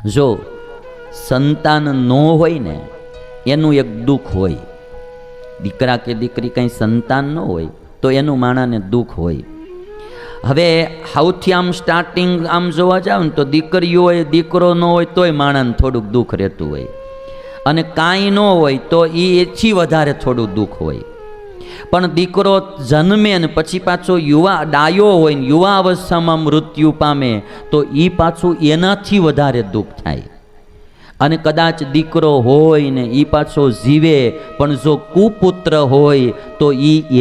જો સંતાન ન હોય ને એનું એક દુઃખ હોય, દીકરા કે દીકરી કંઈ સંતાન ન હોય તો એનું માણાને દુઃખ હોય. હવે સૌથી આમ સ્ટાર્ટિંગ આમ જોવા જાવ ને તો દીકરીઓ હોય દીકરો ન હોય તોય માણાને થોડુંક દુઃખ રહેતું હોય, અને કાંઈ ન હોય તો એથી વધારે થોડું દુઃખ હોય. પણ દીકરો જન્મે ને પછી પાછો ડાયો હોય ને યુવા અવસ્થામાં મૃત્યુ પામે તો એ પાછું એનાથી વધારે દુઃખ થાય. અને કદાચ દીકરો હોય ને એ પાછો જીવે પણ જો કુપુત્ર હોય તો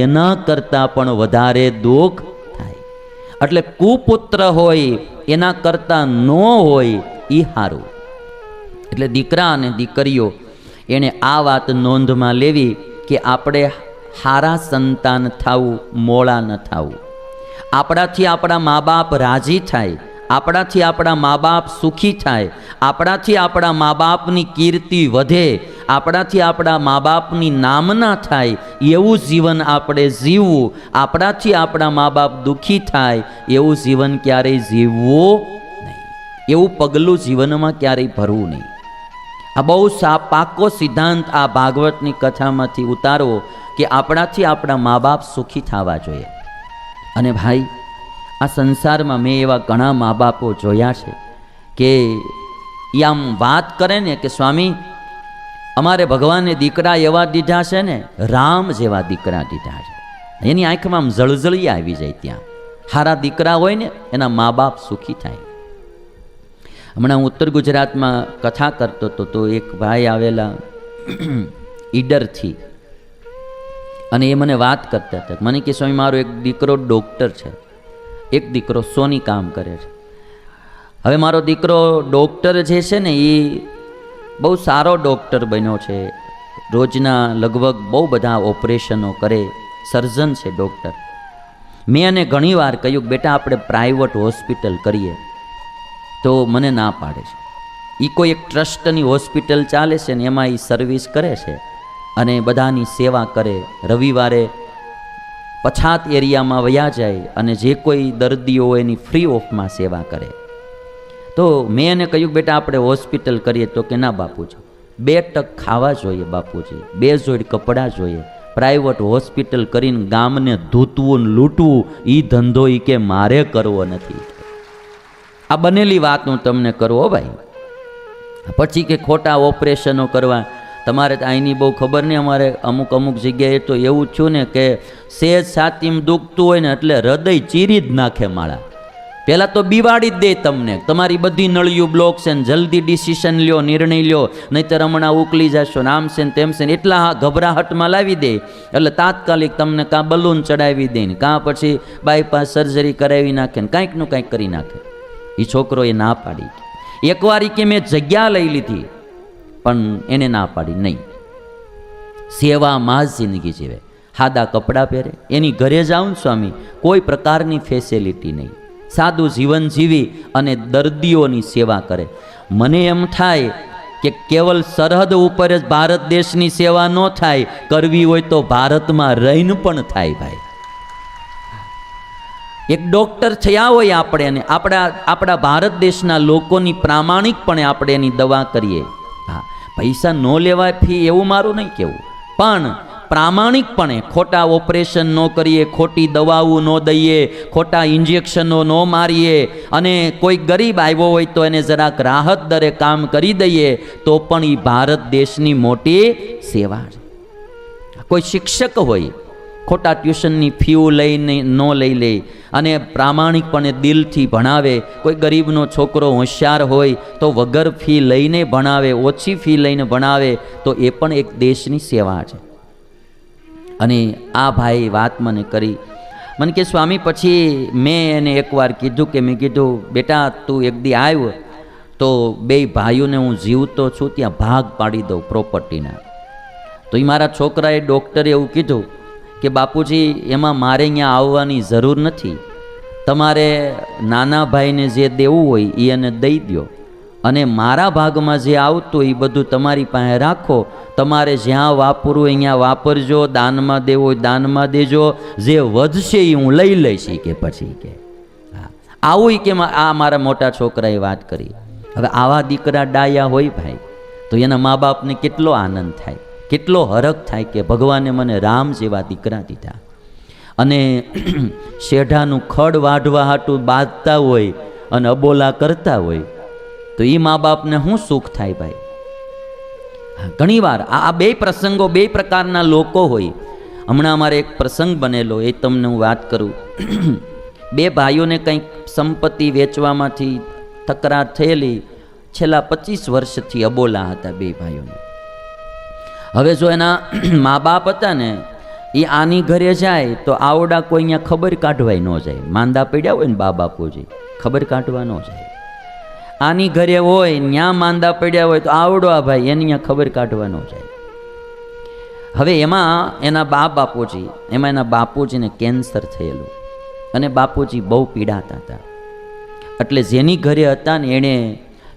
એના કરતાં પણ વધારે દુઃખ થાય. એટલે કુપુત્ર હોય એના કરતાં ન હોય એ સારું. એટલે દીકરા અને દીકરીઓ એને આ વાત નોંધમાં લેવી કે આપણે સારા સંતાન થવું, મોળા ન થવું. આપણાથી આપણા મા બાપ રાજી થાય, આપણાથી આપણા મા બાપ સુખી થાય, આપણાથી આપણા મા બાપની કીર્તિ વધે, આપણાથી આપણા મા બાપની નામના થાય એવું જીવન આપણે જીવવું. આપણાથી આપણા મા બાપ દુઃખી થાય એવું જીવન ક્યારેય જીવવું નહીં, એવું પગલું જીવનમાં ક્યારેય ભરવું નહીં. આ બહુ પાકો સિદ્ધાંત આ ભાગવતની કથામાંથી ઉતારવો કે આપણાથી આપણા મા બાપ સુખી થવા જોઈએ. અને ભાઈ આ સંસારમાં મેં એવા ઘણા મા બાપો જોયા છે કે એ આમ વાત કરે ને કે સ્વામી અમારે ભગવાને દીકરા એવા દીધા છે ને, રામ જેવા દીકરા દીધા છે. એની આંખમાં આમ જળજળી આવી જાય. ત્યાં સારા દીકરા હોય ને એના મા બાપ સુખી થાય. હમણાં હું ઉત્તર ગુજરાતમાં કથા કરતો હતો તો એક ભાઈ આવેલા ઈડરથી, અને એ મને વાત કરતા હતા. મને કે સ્વામી મારો એક દીકરો ડૉક્ટર છે, એક દીકરો સોની કામ કરે છે. હવે મારો દીકરો ડૉક્ટર જે છે ને એ બહુ સારો ડૉક્ટર બન્યો છે, રોજના લગભગ બહુ બધા ઓપરેશનો કરે, સર્જન છે ડૉક્ટર. મેં એને ઘણી વાર કહ્યું બેટા આપણે પ્રાઇવેટ હોસ્પિટલ કરીએ, તો મને ના પાડે છે. એ કોઈ એક ટ્રસ્ટની હોસ્પિટલ ચાલે છે ને એમાં એ સર્વિસ કરે છે અને બધાની સેવા કરે. રવિવારે પછાત એરિયામાં વયા જાય અને જે કોઈ દર્દીઓ હોય એની ફ્રી ઓફમાં સેવા કરે. તો મેં એને કહ્યું બેટા આપણે હોસ્પિટલ કરીએ, તો કે ના બાપુજી 2 ટક ખાવા જોઈએ, બાપુજી 2 જોડ કપડાં જોઈએ. પ્રાઇવેટ હોસ્પિટલ કરીને ગામને ધૂતવું ને લૂંટવું એ ધંધો એ કે મારે કરવો નથી. આ બનેલી વાત હું તમને કરું હો ભાઈ. પછી કે ખોટા ઓપરેશનો કરવા, તમારે અહીંની બહુ ખબર નહીં, અમારે અમુક જગ્યાએ તો એવું થયું ને કે સેજ છાતીમાં દુખતું હોય ને એટલે હૃદય ચીરી જ નાખે માળા. પહેલાં તો બિવાડી જ દે તમને, તમારી બધી નળિયું બ્લોક છે ને જલ્દી ડિસિશન લ્યો, નિર્ણય લ્યો, નહીંતર હમણાં ઉકલી જશો ને આમ છે ને તેમ છે ને, એટલા ગભરાહટમાં લાવી દે. એટલે તાત્કાલિક તમને કાં બલૂન ચડાવી દે ને કાં પછી બાયપાસ સર્જરી કરાવી નાખે ને કાંઈકનું કાંઈક કરી નાખે. એ છોકરોએ ના પાડી. એકવાર કે મેં જગ્યા લઈ લીધી પણ એને ના પાડી નહીં. સેવામાં જ જિંદગી જીવે, સાદા કપડાં પહેરે, એની ઘરે જાઉં સ્વામી કોઈ પ્રકારની ફેસિલિટી નહીં, સાદું જીવન જીવી અને દર્દીઓની સેવા કરે. મને એમ થાય કે કેવલ સરહદ ઉપર જ ભારત દેશની સેવા ન થાય, કરવી હોય તો ભારતમાં રહીને પણ થાય ભાઈ. એક ડૉક્ટર થયા હોય આપણે અને આપણા ભારત દેશના લોકોની પ્રામાણિકપણે આપણે એની દવા કરીએ. હા, પૈસા ન લેવાય ફી એવું મારું નહીં કહેવું, પણ પ્રામાણિકપણે ખોટા ઓપરેશન ન કરીએ, ખોટી દવાઓ ન દઈએ, ખોટા ઇન્જેક્શનો ન મારીએ, અને કોઈ ગરીબ આવ્યો હોય તો એને જરાક રાહત દરે કામ કરી દઈએ તો પણ એ ભારત દેશની મોટી સેવા છે. કોઈ શિક્ષક હોય ખોટા ટ્યુશનની ફીઓ લઈને ન લઈ લે અને પ્રામાણિકપણે દિલથી ભણાવે, કોઈ ગરીબનો છોકરો હોશિયાર હોય તો વગર ફી લઈને ભણાવે, ઓછી ફી લઈને ભણાવે, તો એ પણ એક દેશની સેવા છે. અને આ ભાઈ વાત મને કરી, મને કે સ્વામી પછી મેં એને એકવાર કીધું કે મેં કીધું બેટા તું એક દી આવ્યો તો 2 ભાઈઓને હું જીવતો છું ત્યાં ભાગ પાડી દઉં પ્રોપર્ટીના. તો એ મારા છોકરાએ ડૉક્ટરે એવું કીધું કે બાપુજી એમાં મારે અહીંયા આવવાની જરૂર નથી, તમારે નાના ભાઈને જે દેવું હોય એ એને દઈ દો, અને મારા ભાગમાં જે આવતું એ બધું તમારી પાસે રાખો, તમારે જ્યાં વાપરવું અહીંયા વાપરજો, દાનમાં દેવું હોય દાનમાં દેજો, જે વધશે એ હું લઈ લઈશ કે પછી કે. હા, આવું કે આ મારા મોટા છોકરાએ વાત કરી. હવે આવા દીકરા ડાયા હોય ભાઈ તો એના મા બાપને કેટલો આનંદ થાય, કેટલો હરખ થાય કે ભગવાને મને રામ જેવા દીકરા દીધા. અને શેઢાનું ખડ વાઢવા હાટું બાંધતા હોય અને અબોલા કરતા હોય તો એ મા બાપને શું સુખ થાય ભાઈ. ઘણીવાર આ બે પ્રસંગો, બે પ્રકારના લોકો હોય. હમણાં અમારે એક પ્રસંગ બનેલો, એ તમને હું વાત કરું. બે ભાઈઓને કંઈક સંપત્તિ વેચવામાંથી તકરાર થયેલી. છેલ્લા 25 વર્ષથી અબોલા હતા બે ભાઈઓને. હવે જો એના મા બાપ હતા ને એ આની ઘરે જાય તો આવડા કોઈ અહીંયા ખબર કાઢવાય ન જાય. માંદા પડ્યા હોય ને બા બાપુજી, ખબર કાઢવા ન જાય. આની ઘરે હોય ત્યાં માંદા પડ્યા હોય તો આવડો આ ભાઈ એની અહીંયા ખબર કાઢવા ન જાય. હવે એમાં એના એના બાપુજીને કેન્સર થયેલું અને બાપુજી બહુ પીડાતા હતા. એટલે જેની ઘરે હતા ને એણે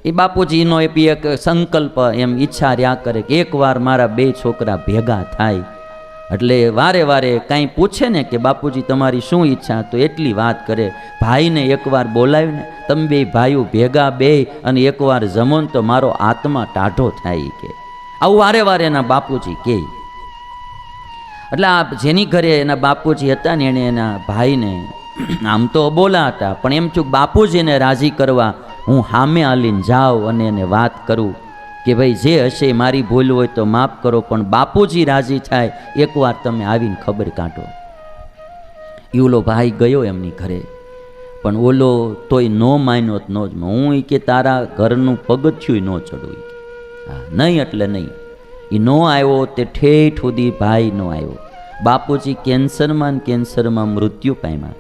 એ બાપુજીનો એક સંકલ્પ એમ ઈચ્છા રહ્યા કરે કે એકવાર મારા બે છોકરા ભેગા થાય. એટલે વારે વારે કાંઈ પૂછે ને કે બાપુજી તમારી શું ઈચ્છા, તો એટલી વાત કરે, ભાઈને એકવાર બોલાવીને તમે બે ભાઈઓ ભેગા બે અને એકવાર જમો ને તો મારો આત્મા ટાઢો થાય કે આવું વારે વારે એના બાપુજી કહે. એટલે આ જેની ઘરે એના બાપુજી હતા ને એણે એના ભાઈને, આમ તો બોલા હતા પણ એમ છું બાપુજીને રાજી કરવા હું સામે હાલીને જાઉં અને એને વાત કરું કે ભાઈ જે હશે મારી ભૂલ હોય તો માફ કરો, પણ બાપુજી રાજી થાય એકવાર તમે આવીને ખબર કાઢો. એ ઓલો ભાઈ ગયો એમની ઘરે, પણ ઓલો તોય ન માન્યો ન જ. હું કે તારા ઘરનું પગથિયું ન ચડું. હા નહીં એટલે નહીં. એ ન આવ્યો તે ઠેઠ સુધી ભાઈ ન આવ્યો. બાપુજી કેન્સરમાં મૃત્યુ પામ્યા.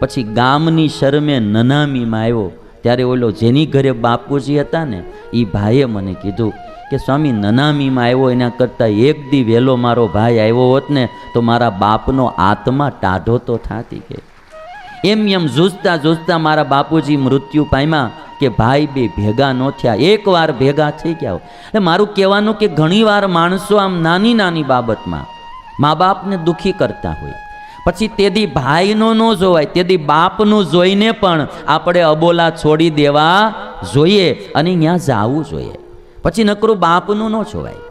પછી ગામની શરમે નનામીમાં આવ્યો ત્યારે ઓલો જેની ઘરે બાપુજી હતા ને એ ભાઈએ મને કીધું કે સ્વામી નનામીમાં આવ્યો એના કરતાં એક દી વહેલો મારો ભાઈ આવ્યો હોત ને તો મારા બાપનો આત્મા ટાઢો તો થાતી. કે એમ જૂઝતા જૂઝતા મારા બાપુજી મૃત્યુ પામ્યા કે ભાઈ બે ભેગા ન થયા, એકવાર ભેગા થઈ ગયા. એટલે મારું કહેવાનું કે ઘણીવાર માણસો આમ નાની નાની બાબતમાં મા બાપને દુઃખી કરતા હોય, પછી તેદી ભાઈનો ન જોવાય, તેદી બાપનું જોઈને પણ આપણે અબોલા છોડી દેવા જોઈએ અને ત્યાં જવું જોઈએ. પછી નકરું બાપનું ન જોવાય.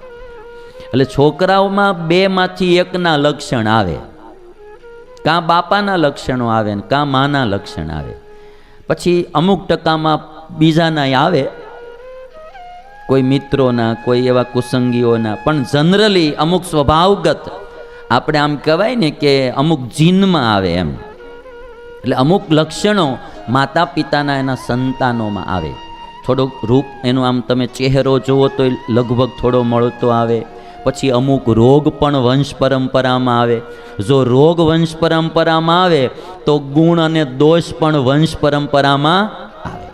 એટલે છોકરાઓમાં બેમાંથી એકના લક્ષણ આવે, કાં બાપાના લક્ષણો આવે ને કાં માના લક્ષણ આવે. પછી અમુક ટકામાં બીજાના આવે, કોઈ મિત્રોના, કોઈ એવા કુસંગીઓના, પણ જનરલી અમુક સ્વભાવગત આપણે આમ કહેવાય ને કે અમુક જીનમાં આવે એમ. એટલે અમુક લક્ષણો માતા પિતાના એના સંતાનોમાં આવે. થોડુંક રૂપ એનું આમ તમે ચહેરો જુઓ તો લગભગ થોડો મળતો આવે. પછી અમુક રોગ પણ વંશ પરંપરામાં આવે. જો રોગ વંશ પરંપરામાં આવે તો ગુણ અને દોષ પણ વંશ પરંપરામાં આવે.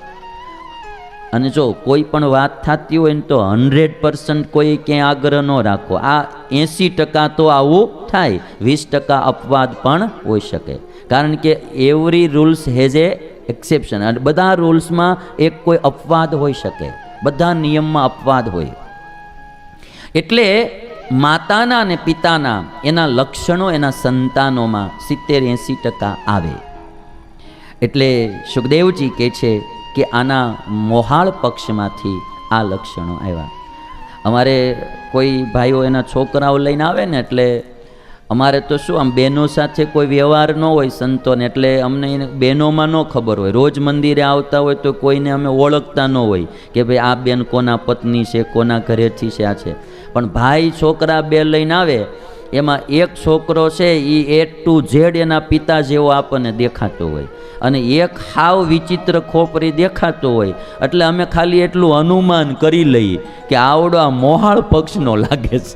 અને જો કોઈ પણ વાત થતી હોય ને તો 100% કોઈ ક્યાંય આગ્રહ ન રાખો. આ 80% તો આવું થાય, 20% અપવાદ પણ હોઈ શકે. કારણ કે every rules has a exception. અને બધા રૂલ્સમાં એક કોઈ અપવાદ હોઈ શકે, બધા નિયમમાં અપવાદ હોય. એટલે માતાના અને પિતાના એના લક્ષણો એના સંતાનોમાં 70-80% આવે. એટલે સુખદેવજી કહે છે કે આના મોહાળ પક્ષમાંથી આ લક્ષણો આવ્યા. અમારે કોઈ ભાઈઓ એના છોકરાઓ લઈને આવે ને એટલે અમારે તો શું આમ બહેનો સાથે કોઈ વ્યવહાર ન હોય સંતોને, એટલે અમને બહેનોમાં ન ખબર હોય. રોજ મંદિરે આવતા હોય તો કોઈને અમે ઓળખતા ન હોય કે ભાઈ આ બેન કોના પત્ની છે, કોના ઘરેથી છે, આ છે. પણ ભાઈ છોકરા બે લઈને આવે એમાં એક છોકરો છે એ A to Z એના પિતા જેવો આપણને દેખાતો હોય અને એક હાવ વિચિત્ર ખોપરી દેખાતો હોય. એટલે અમે ખાલી એટલું અનુમાન કરી લઈએ કે આવડો આ મોહાળ પક્ષનો લાગે છે.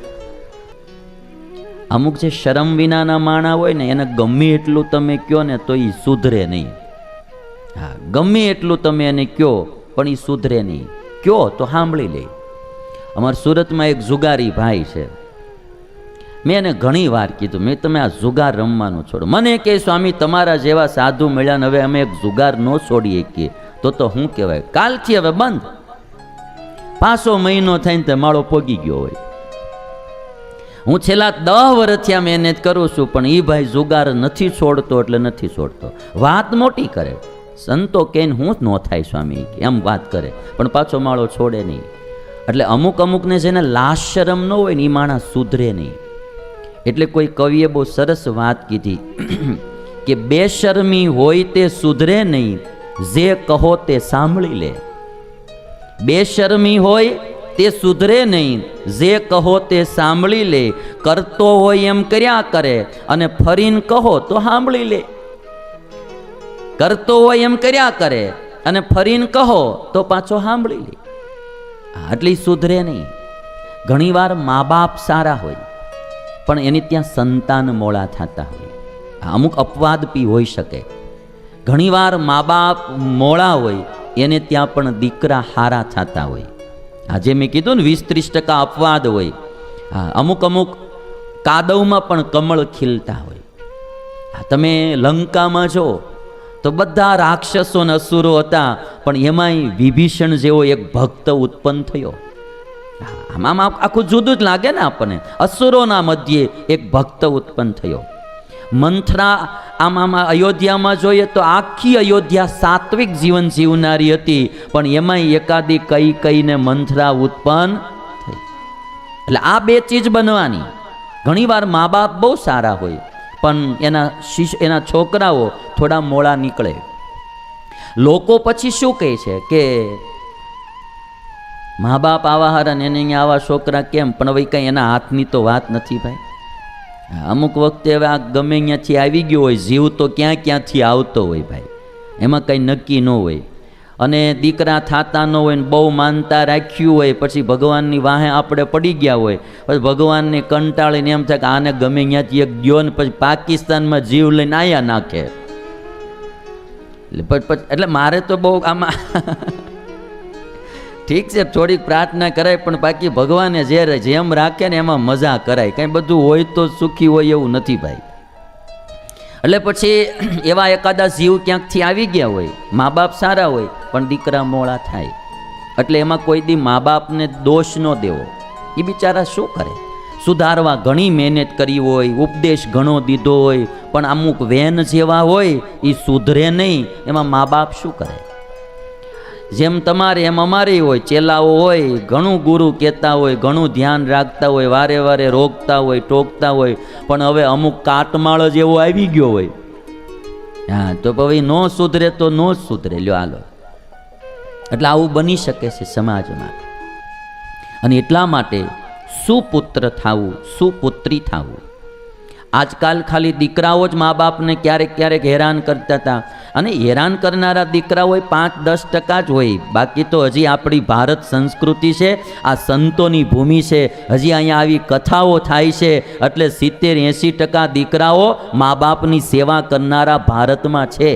અમુક જે શરમ વિનાના માણા હોય ને એને ગમે એટલું તમે કહો ને તો એ સુધરે નહીં. હા, ગમે એટલું તમે એને કહો પણ એ સુધરે નહીં. કહો તો સાંભળી લે. અમારા સુરતમાં એક જુગારી ભાઈ છે. મેં એને ઘણી વાર કીધું, મેં તમે આ જુગાર રમવાનું છોડો. મને કહે સ્વામી તમારા જેવા સાધુ મળ્યા ને હવે અમે એક જુગાર ન છોડી શકીએ તો શું કહેવાય, કાલથી હવે બંધ. 500 મહિનો થઈને તે માળો પોગી ગયો હોય. હું છેલ્લા 10 વર્ષથી મહેનત કરું છું પણ એ ભાઈ જુગાર નથી છોડતો એટલે નથી છોડતો. વાત મોટી કરે સંતો કહીને હું જ ન થાય સ્વામી, એમ વાત કરે, પણ પાછો માળો છોડે નહીં. એટલે અમુક અમુકને જેને લાશ શરમ ન હોય ને એ માણસ સુધરે નહીં. એટલે કોઈ કવિએ બહુ સરસ વાત કીધી કે બેશરમી હોય તે સુધરે નહીં, જે કહો તે સાંભળી લે. બેશરમી હોય તે સુધરે નહીં, જે કહો તે સાંભળી લે. કરતો હોય એમ કર્યા કરે અને ફરીને કહો તો સાંભળી લે. કરતો હોય એમ કર્યા કરે અને ફરીને કહો તો પાછો સાંભળી લે. આટલી સુધરે નહીં. ઘણીવાર મા બાપ સારા હોય પણ એની ત્યાં સંતાન મોળા થતા હોય. અમુક અપવાદ પી હોઈ શકે. ઘણીવાર મા બાપ મોળા હોય એને ત્યાં પણ દીકરા હારા થતા હોય. આજે મેં કીધું ને 20-30% અપવાદ હોય. અમુક અમુક કાદવમાં પણ કમળ ખીલતા હોય. તમે લંકામાં જો તો બધા રાક્ષસો અને અસુરો હતા, પણ એમાંય વિભીષણ જેવો એક ભક્ત ઉત્પન્ન થયો. આમાં આખું જુદું જ લાગે ને આપણને. અસુરોના મધ્યે એક ભક્ત ઉત્પન્ન થયો. મંથરા આમાં અયોધ્યામાં જોઈએ તો આખી અયોધ્યા સાત્વિક જીવન જીવનારી હતી, પણ એમાંય એકાદી કઈને મંથરા ઉત્પન્ન થઈ. એટલે આ બે ચીજ બનવાની. ઘણીવાર મા બાપ બહુ સારા હોય પણ એના છોકરાઓ થોડા મોડા નીકળે. લોકો પછી શું કહે છે કે મા બાપ આવા હારા ને એને અહીંયા આવા છોકરા કેમ? પણ હવે કંઈ એના હાથની તો વાત નથી ભાઈ. અમુક વખતે હવે આ ગમે અહીંયાથી આવી ગયો હોય, જીવ તો ક્યાંથી આવતો હોય ભાઈ, એમાં કંઈ નક્કી ન હોય. અને દીકરા થતા ન હોય ને બહુ માનતા રાખ્યું હોય, પછી ભગવાનની વાહે આપણે પડી ગયા હોય, પછી ભગવાનને કંટાળીને એમ થાય કે આને ગમે અહીંયાથી એક ગયો ને પછી પાકિસ્તાનમાં જીવ લઈને આયા નાખે. એટલે મારે તો બહુ આમાં ઠીક છે, થોડીક પ્રાર્થના કરાય, પણ બાકી ભગવાને જેમ રાખે ને એમાં મજા કરાય. કંઈ બધું હોય તો સુખી હોય એવું નથી ભાઈ. એટલે પછી એવા એકાદા જીવ ક્યાંકથી આવી ગયા હોય, મા બાપ સારા હોય પણ દીકરા મોળા થાય. એટલે એમાં કોઈ દી મા બાપને દોષ ન દેવો. એ બિચારા શું કરે? સુધારવા ઘણી મહેનત કરી હોય, ઉપદેશ ઘણો દીધો હોય, પણ અમુક વેન જેવા હોય એ સુધરે નહીં. એમાં મા બાપ શું કરે? જેમ તમારે એમ અમારે હોય. ચેલાઓ હોય, ઘણું ગુરુ કહેતા હોય, ઘણું ધ્યાન રાખતા હોય, વારે વારે રોકતા હોય, ટોકતા હોય, પણ હવે અમુક કાટમાળ જેવો આવી ગયો હોય. તો ભાઈ ન સુધરે તો ન સુધરે. લ્યો હાલો. એટલે આવું બની શકે છે સમાજમાં. અને એટલા માટે સુપુત્ર થવું, સુપુત્રી થવું. આજકાલ ખાલી દીકરાઓ જ મા બાપને ક્યારેક હેરાન કરતા હતા, અને હેરાન કરનારા દીકરાઓ 5-10% જ હોય. બાકી તો હજી આપણી ભારત સંસ્કૃતિ છે, આ સંતોની ભૂમિ છે, હજી અહીંયા આવી કથાઓ થાય છે. એટલે 70-80% દીકરાઓ મા બાપની સેવા કરનારા ભારતમાં છે.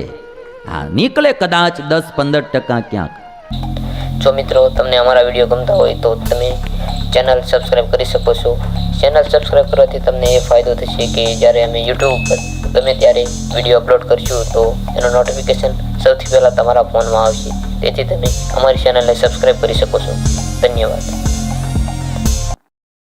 નીકળે કદાચ 10-15% ક્યાંક. જો મિત્રો તમને અમારા વિડીયો ગમતા હોય તો તમે ચેનલ સબસ્ક્રાઈબ કરી શકો છો. ચેનલ સબસ્ક્રાઈબ કરવાથી તમને એ ફાયદો થશે કે જ્યારે અમે યુટ્યુબ ઉપર ગમે ત્યારે વિડીયો અપલોડ કરશું તો એનું નોટિફિકેશન સૌથી પહેલાં તમારા ફોનમાં આવશે. તેથી તમે અમારી ચેનલને સબસ્ક્રાઈબ કરી શકો છો. ધન્યવાદ.